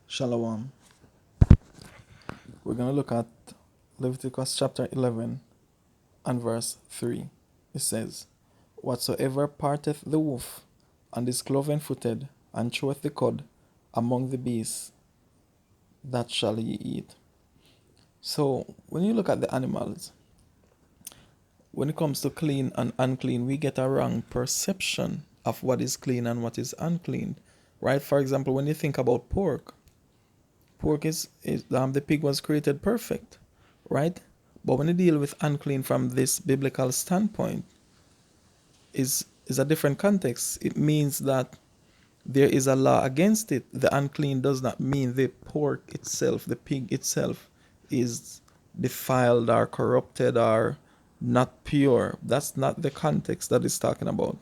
Shalom. We're going to look at Leviticus chapter 11 and verse 3. It says, "Whatsoever parteth the wolf, and is cloven footed, and cheweth the cud among the beasts, that shall ye eat." So, when you look at the animals, when it comes to clean and unclean, we get a wrong perception of what is clean and what is unclean. Right? For example, when you think about pork is the pig was created perfect, right? But when you deal with unclean from this biblical standpoint, is a different context. It means that there is a law against it. The unclean does not mean the pork itself, the pig itself, is defiled or corrupted or not pure. That's not the context that it's talking about,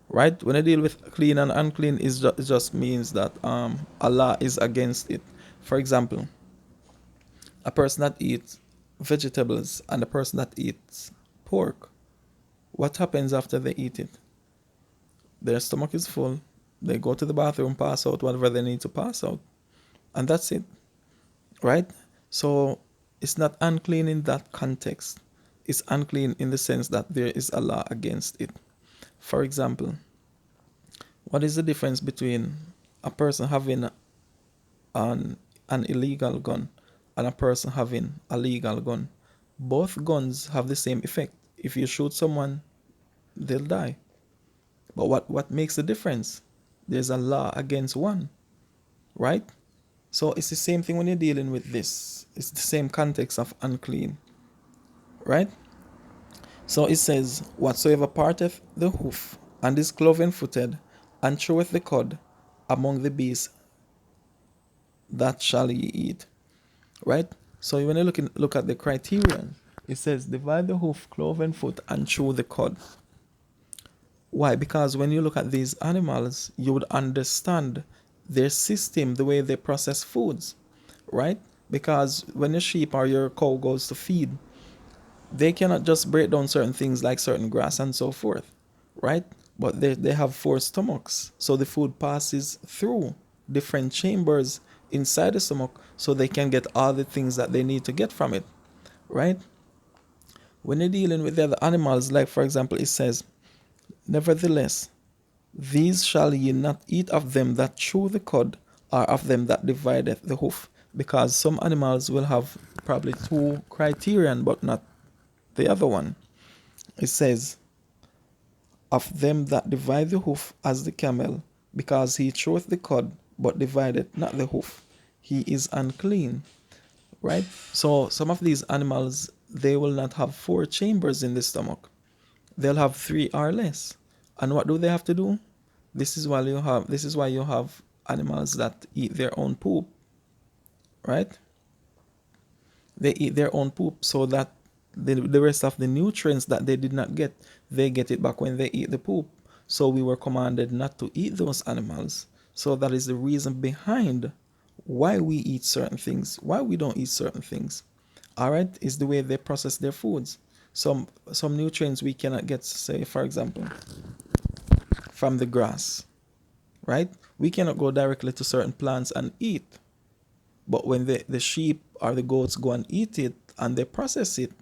right? When I deal with clean and unclean, it just means that Allah is against it. For example, a person that eats vegetables and a person that eats pork, what happens after they eat it? Their stomach is full. They go to the bathroom, pass out whatever they need to pass out, and that's it, right? So it's not unclean in that context. It's unclean in the sense that there is a law against it. For example, what is the difference between a person having an, an illegal gun and a person having a legal gun? Both guns have the same effect. If you shoot someone, they'll die. But what makes the difference? There's a law against one, right? So it's the same thing when you're dealing with this. It's the same context of unclean, right? So it says, "Whatsoever parteth the hoof, and is cloven footed, and cheweth the cud among the beasts, that shall ye eat." Right? So when you look at the criterion, it says, "Divide the hoof, cloven foot, and chew the cud." Why? Because when you look at these animals, you would understand their system, the way they process foods, right? Because when your sheep or your cow goes to feed, they cannot just break down certain things like certain grass and so forth, right? But they have four stomachs, so the food passes through different chambers inside the stomach so they can get all the things that they need to get from it, right? When you're dealing with the other animals, like for example, it says, "Nevertheless, these shall ye not eat of them that chew the cud, or of them that divideth the hoof," because some animals will have probably two criterion, but not the other one. It says, "Of them that divide the hoof as the camel, because he cheweth the cud, but divideth not the hoof, he is unclean." Right? So some of these animals, they will not have four chambers in the stomach. They'll have three or less. And what do they have to do? This is why you have animals that eat their own poop, right? They eat their own poop so that the rest of the nutrients that they did not get, they get it back when they eat the poop. So we were commanded not to eat those animals. So that is the reason behind why we eat certain things, why we don't eat certain things. All right, is the way they process their foods. Some nutrients we cannot get, say for example, from the grass, right? We cannot go directly to certain plants and eat. But when the sheep or the goats go and eat it and they process it,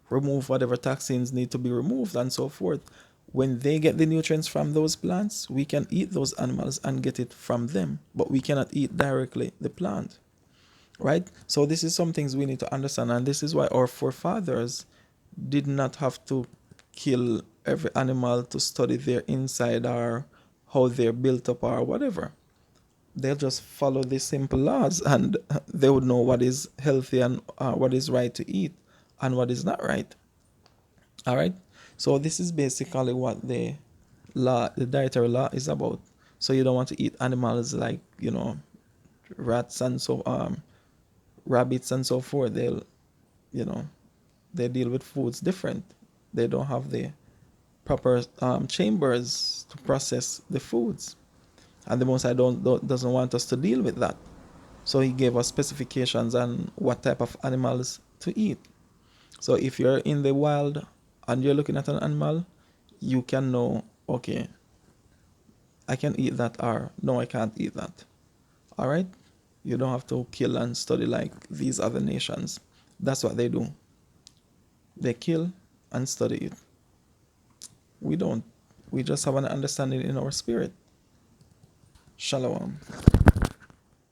remove whatever toxins need to be removed and so forth, when they get the nutrients from those plants, we can eat those animals and get it from them. But we cannot eat directly the plant, right? So this is some things we need to understand. And this is why our forefathers did not have to kill every animal to study their inside or how they're built up or whatever. They'll just follow the simple laws and they would know what is healthy and what is right to eat and what is not right. All right. So this is basically what the dietary law is about. So you don't want to eat animals like, rats and rabbits and so forth. You know, they deal with foods different. They don't have the proper chambers to process the foods. And the Most High doesn't want us to deal with that. So he gave us specifications on what type of animals to eat. So if you're in the wild and you're looking at an animal, you can know, okay, I can eat that, or no, I can't eat that. All right? You don't have to kill and study like these other nations. That's what they do. They kill and study it. We don't. We just have an understanding in our spirit. Shalom.